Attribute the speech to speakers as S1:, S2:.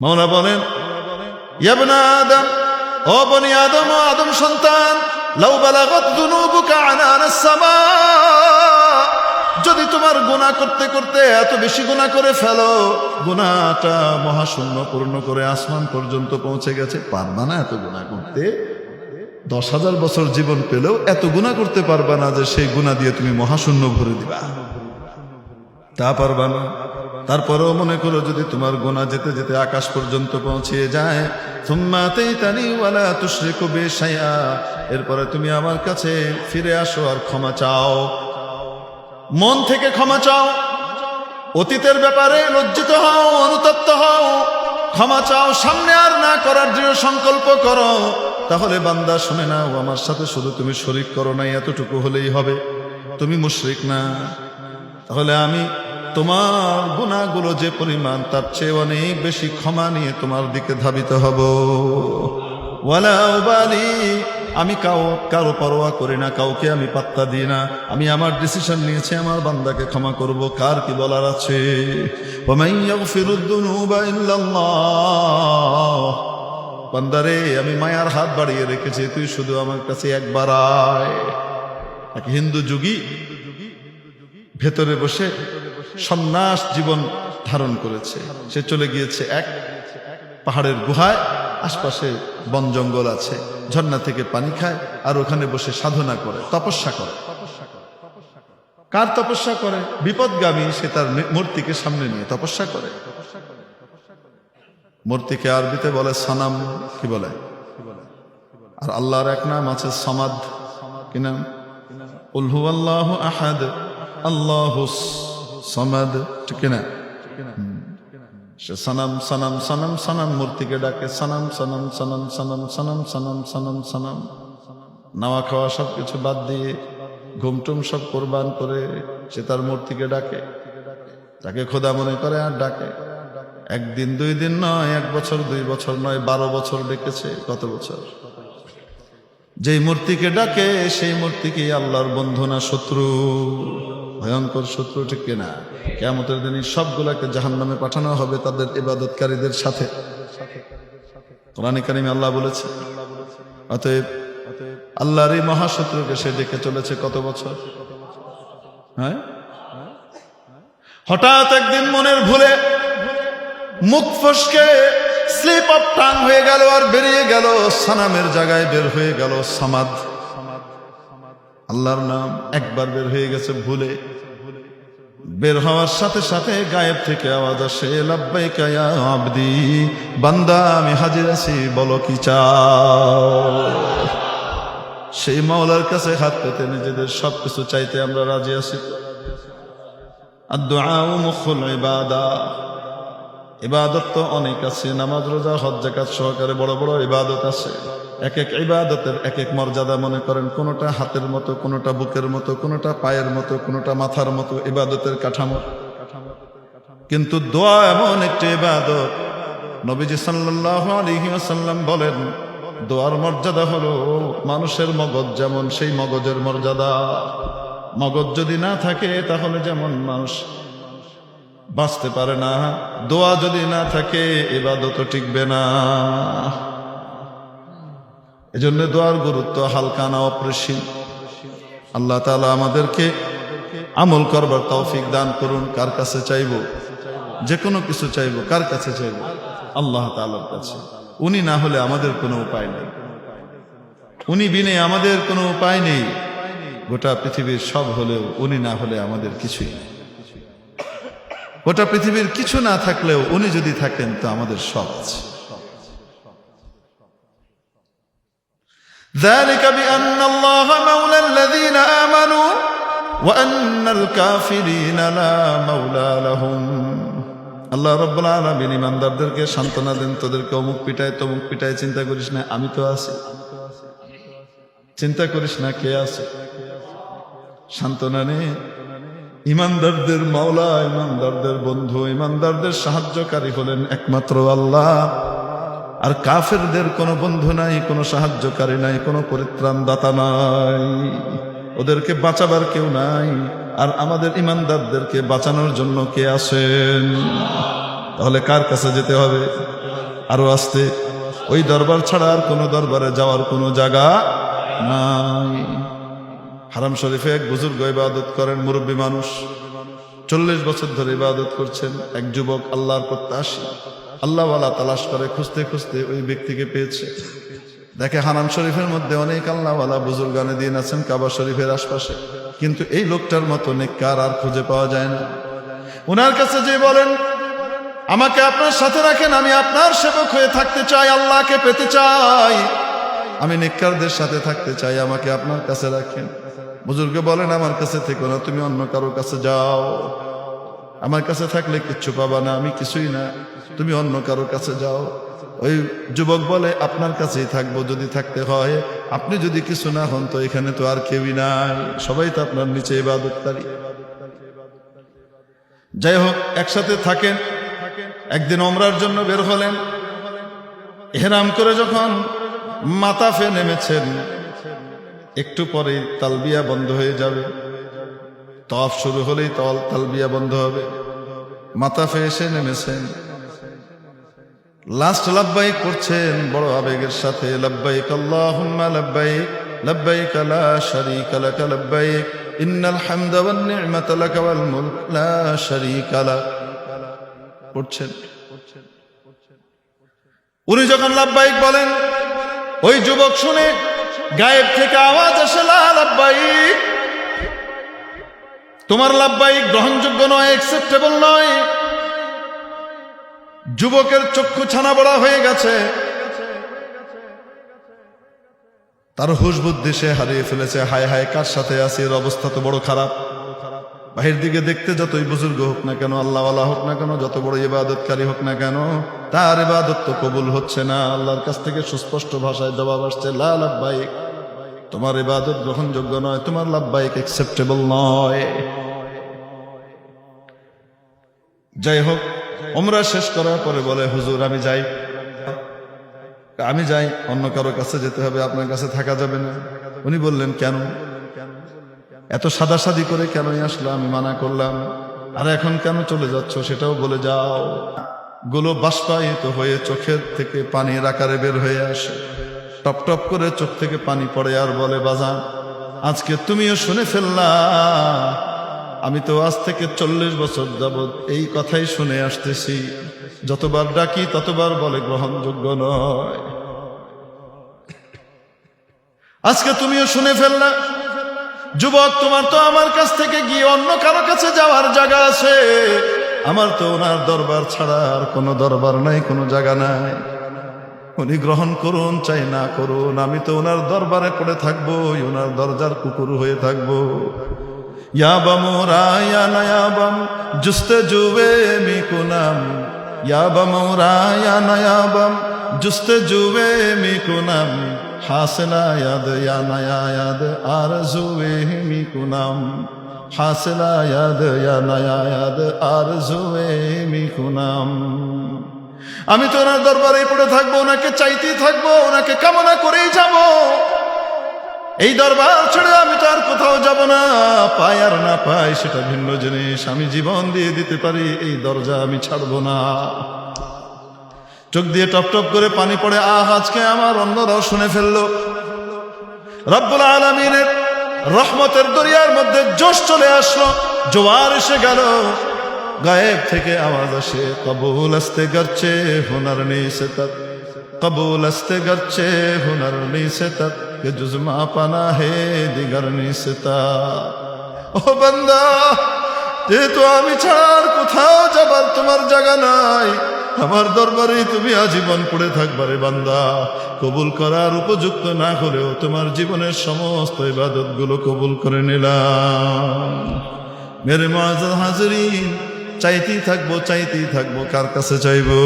S1: মাওলা বলেন, ইয়া বনি আদম, ও বনি আদম, ও আদম সন্তান, লাউ বালাগাত যুনুবুকা আনানাস সামা, যদি তোমার গুনাহ করতে করতে এত বেশি গুনাহ করে ফেলো, গুনাহটা মহাশূন্য পূর্ণ করে আসমান পর্যন্ত পৌঁছে গেছে, পারবা না এত গুনাহ করতে? 10,000 বছর জীবন পেলেও এত গুনাহ করতে পারবা না যে সেই গুনাহ দিয়ে তুমি মহাশূন্য ভরে দিবা, তা পারবা না। তারপরেও মনে করো যদি তোমার গুনাহ যেতে যেতে আকাশ পর্যন্ত পৌঁছে যায়, সুম্মা আতাইতানি ওয়ালা তুশরিকু বি শাইআ, এরপরে তুমি আমার কাছে ফিরে আসো আর ক্ষমা চাও, মন থেকে ক্ষমা চাও, অতীতের ব্যাপারে লজ্জিত হও, অনুতপ্ত হও, ক্ষমা চাও, সামনে আর না করার দৃঢ় সংকল্প করো। তাহলে বান্দা শুনে নাও, আমার সাথে শুধু তুমি শরীক করো নাই, এতটুকু হলেই হবে, তুমি মুশরিক না। তাহলে আমি তোমার গুনাহগুলো যে পরিমাণ তার চেয়ে অনেক বেশি ক্ষমা নিয়ে তোমার দিকে ধাবিত হব। ওয়ালা উবালি, আমি কারো পরোয়া করি না, কাউকে আমি পাত্তা দিই না, আমি আমার ডিসিশন নিয়েছি আমার বান্দাকে ক্ষমা করব, কার কি বলার আছে। ওয়ামান ইয়াগফিরুদ যুনুবা ইল্লাল্লাহ, বান্দারে আমি মায়ার হাত বাড়িয়ে রেখেছি, তুই শুধু আমার কাছে একবার আয়। এক হিন্দু যোগী ভেতরে বসে সন্ন্যাস জীবন ধারণ করেছে, সে চলে গিয়েছে এক পাহাড়ের গুহায়, আশপাশে বন জঙ্গল আছে, ঝর্ণা থেকে পানি খায় আর ওখানে বসে সাধনা করে, তপস্যা করে। কার তপস্যা করে? বিপদগামী, সে তার মূর্তিকে সামনে নিয়ে তপস্যা করে। মূর্তিকে আরবিতে বলে সানাম, কি বলে? আর আল্লাহর এক নাম আছে সামাদ, কি নাম? কুল হুয়াল্লাহু আহাদ আল্লাহুস সামাদ, ঠিক না? সে সানাম সানাম সানাম সানাম মূর্তিকে ডাকে, সানাম সানাম সানাম সানাম সানাম সানাম সানাম সানাম। নাওয়া খাওয়া সব কিছু বাদ দিয়ে, ঘুমটুম সব কোরবান করে সে তার মূর্তিকে ডাকে, তাকে খোদা মনে করে আর ডাকে। একদিন দুই দিন নয়, 1 বছর 2 বছর নয়, 12 বছর ডেকেছে। কত বছর? যেই মূর্তিকে ডাকে সেই মূর্তিকে আল্লাহর বন্ধু না শত্রু? ভয়ঙ্কর শত্রু, ঠিক কিনা? কিয়ামতের দিন সবগুলাকে জাহান্নামে পাঠানো হবে তাদের ইবাদতকারীদের সাথে। কোরআনে কারিমে আল্লাহ বলেছে। অতএব আল্লাহর এই মহাশত্রুকে সে ডেকে চলেছে কত বছর? হ্যাঁ, হঠাৎ একদিন মনের ভুলে মুখ ফসকে স্লিপ অফ টাং হয়ে গেল আর বেরিয়ে গেল সানামের জায়গায়, বের হয়ে গেল সামাদ। আল্লাহর নাম একবার বের হয়ে গেছে ভুলে, বের হওয়ার সাথে সাথে গায়েব থেকে আওয়াজ আসে, লাব্বাইকা ইয়া আবদি, বান্দা আমি হাজির আছি, বলো কি চাও। সেই মাওলার কাছে হাত পেতে নিজেদের সবকিছু চাইতে আমরা রাজি আছি। আদ-দুআউ মুখুল ইবাদা, ইবাদত তো অনেক আছে, নামাজ রোজা হজ যাকাত সহকারে বড় বড় ইবাদত আছে। এক এক ইবাদতের এক এক মর্যাদা। মনে করেন কোনোটা হাতের মতো, কোনোটা বুকের মতো, কোনোটা পায়ের মতো, কোনোটা মাথার মতো ইবাদতের কাঠামো। কিন্তু দোয়া এমন একটি ইবাদত, নবীজি সাল্লাল্লাহু আলাইহি ওয়াসাল্লাম বলেন, দোয়ার মর্যাদা হলো মানুষের মগজ যেমন সেই মগজের মর্যাদা। মগজ যদি না থাকে তাহলে যেমন মানুষ বাঁচতে পারে না, দোয়া যদি না থাকে ইবাদত টিকবে না। এজন্য দোয়ার গুরুত্ব হালকা না, অপরিসীম। আল্লাহ তাআলা আমাদেরকে আমল করবার তৌফিক দান করুন। কার কাছে চাইব? যে কোনো কিছু চাইব, কার কাছে চাইব? আল্লাহ তাআলার কাছে। উনি না হলে আমাদের কোনো উপায় নেই, উনি বিনে আমাদের কোনো উপায় নেই। গোটা পৃথিবীর সব হলেও উনি না হলে আমাদের কিছুই নেই। গোটা পৃথিবীর কিছু না থাকলেও উনি যদি থাকেন তো আমাদের সব আছে। ذلك بأن الله مولى الذين آمنوا وأن الكافرين لا مولى لهم। আল্লাহ রাব্বুল আলামিন ইমানদারদেরকে সান্ত্বনা দেন, তোদেরকে অমুক পিটায় তমুক পিটায় চিন্তা করিস না, আমি তো আছি। চিন্তা করিস না, কে আছে? সান্ত্বনা নে। ইমানদারদের মাওলা, ইমানদারদের বন্ধু, ইমানদারদের সাহায্যকারী হলেন একমাত্র আল্লাহ। আর কাফেরদের কোনো বন্ধু নাই, কোনো সাহায্যকারী নাই, কোনো পরিত্রাণ দাতা নাই, ওদেরকে বাঁচাবার কেউ নাই। আর আমাদের ইমানদারদেরকে বাঁচানোর জন্য কে আছেন? তাহলে কার কাছে যেতে হবে? আরো আসতে, ওই দরবার ছাড়া আর কোনো দরবারে যাওয়ার কোনো জায়গা নাই। হারাম শরীফে এক বুজুর্গ ইবাদত করেন, মুরব্বী মানুষ, 40 বছর ধরে ইবাদত করছেন। এক যুবক আল্লাহর প্রত্যাশী, আল্লাহওয়ালা তালাশ করে, খুঁজতে খুঁজতে ওই ব্যক্তিকে পেয়েছে। দেখে হারাম শরীফের মধ্যে অনেক আল্লাহওয়ালা বুজুর্গানে দিন আছেন কাবা শরীফের আশপাশে, কিন্তু এই লোকটার মতো নেককার আর খুঁজে পাওয়া যায় না। ওনার কাছে যে বলেন, আমাকে আপনার সাথে রাখেন, আমি আপনার সেবক হয়ে থাকতে চাই, আল্লাহকে পেতে চাই, আমি নেককারদের সাথে থাকতে চাই, আমাকে আপনার কাছে রাখেন। বুজুর্গ বলেন, আমার কাছে থেকো না, তুমি অন্য কারো কাছে যাও, আমার কাছে থাকলে কিচ্ছু পাবা না, আমি কিছুই না, তুমি অন্য কারো কাছে যাও। ওই যুবক বলে, আপনার কাছেই থাকবো যদি থাকতে হয়, আপনি যদি কিছু না হন তো এখানে তো আর কেউই নাই, সবাই তো আপনার নিচে ইবাদতকারী। যাই হোক, একসাথে থাকেন। একদিন ওমরার জন্য বের হলেন, ইহরাম করে যখন মাতাফে নেমেছেন, একটু পরে তালবিয়া বন্ধ হয়ে যাবে, তওয়াফ শুরু হলেই তালবিয়া বন্ধ হবে। মাতাফে এসে নেমেছেন, লাস্ট লাব্বাইক করছেন বড় আবেগের সাথে, লাব্বাইক আল্লাহুম্মা লাব্বাইক, লাব্বাইক লা শারীকা লাক লাব্বাইক, ইন্নাল হামদা ওয়ান নি'মাতা লাক ওয়াল মুলক লা শারীকা লাক পড়ছেন। উনি যখন লাব্বাইক বলেন, ওই যুবক শুনে গায়েব থেকে আওয়াজ আসে, লা লাব্বাইক, তোমার লাব্বাইক গ্রহণযোগ্য নয়, অ্যাকসেপ্টেবল নয়। যুবকের চক্ষু ছানা বড়া হয়ে গেছে, তার হুঁশ বুদ্ধি সে হারিয়ে ফেলেছে। হায় হায়, কার সাথে আছে, এর অবস্থা তো বড় খারাপ। বাহির দিকে দেখতে যতই বুজুর্গ হোক না কেন, আল্লাহওয়ালা হোক না কেন, যত বড় ইবাদতকারী হোক না কেন, তার ইবাদত তো কবুল হচ্ছে না। আল্লাহর কাছ থেকে সুস্পষ্ট ভাষায় জবাব আসছে, লা লাব্বাইক, তোমার ইবাদত গ্রহণযোগ্য নয়, তোমার লাব্বাইক অ্যাকসেপ্টেবল নয়। যাই হোক, ওমরা শেষ করার পরে বলে, হুজুর আমি যাই, আমি যাই, অন্য কারো কাছে যেতে হবে, আপনার কাছে থাকা যাবে না। উনি বললেন, কেন এত সাদাসাদি করে কেনই আসলো? আমি মানা করলাম, আর এখন কেন চলে যাচ্ছ সেটাও বলে যাও। গুলো বাষ্পায়িত হয়ে চোখের থেকে পানির আকারে বের হয়ে আসে, টপ টপ করে চোখ থেকে পানি পড়ে, আর বলে, বাজান আজকে তুমিও শুনে ফেললা, আমি তো আজ থেকে 40 বছর যাবৎ এই কথাই শুনে আসতেছি, যতবার ডাকি ততবার বলে গ্রহণযোগ্য নয়, আজকে তুমিও শুনে ফেললা। যুবক, তোমার তো আমার কাছ থেকে গিয়ে অন্য কারো কাছে যাওয়ার জায়গা আছে, আমার তো ওনার দরবার ছাড়া আর কোনো দরবার নাই, কোনো জায়গা নাই। উনি গ্রহণ করুন চাই না করুন, আমি তো ওনার দরবারে পড়ে থাকবো, ওনার দরজার কুকুর হয়ে থাকবো। ইয়াবামুরা ইয়া নায়াবাম জুস্তে জুবে মিকুনাম, ইয়াবামুরা ইয়া নায়াবাম জুস্তে জুবে মিকুনাম, হাসিলা ইয়াদ ইয়া নায়ায়াদ আরজুয়ে মিকুনাম, হাসিলা ইয়াদ ইয়া নায়ায়াদ আরজুয়ে মিকুনাম। আমি তো ওনার দরবারেই পড়ে থাকবো, ওনাকে চাইতেই থাকবো, ওনাকে কামনা করেই যাব। এই দরবার ছেড়ে আমি তো আর কোথাও যাব না। পাই আর না পাই সেটা ভিন্ন জিনিস, আমি জীবন দিয়ে দিতে পারি, এই দরজা আমি ছাড়বো না। চোখ দিয়ে টপ টপ করে পানি পড়ে। আজকে আমার অন্যরাও শুনে ফেললো। রব্বুল আলামিনের রহমতের দরিয়ার মধ্যে জোশ চলে আসলো, জোয়ার এসে গেল। গায়েব থেকে আওয়াজ আসে, কবুল আস্তে গরচে হুনার নেই সে তক, কবুল আস্তে গরচে হুনার নেই সে তক, কে জুজমা পানা হে দিগার নেই সে তক। ও বান্দা, যেহেতু আমি ছাড়ার কোথাও যাবার তোমার জায়গা নাই, আমার দরবারে তুমি আজীবন পড়ে থাকবারে বান্দা। কবুল করার উপযুক্ত না হলেও তোমার জীবনের সমস্ত ইবাদত গুলো কবুল করে নিলাম। মেরে মুআজ্জাজ হাজিরিন, চাইতেই থাকবো, চাইতেই থাকবো। কার কাছে চাইবো?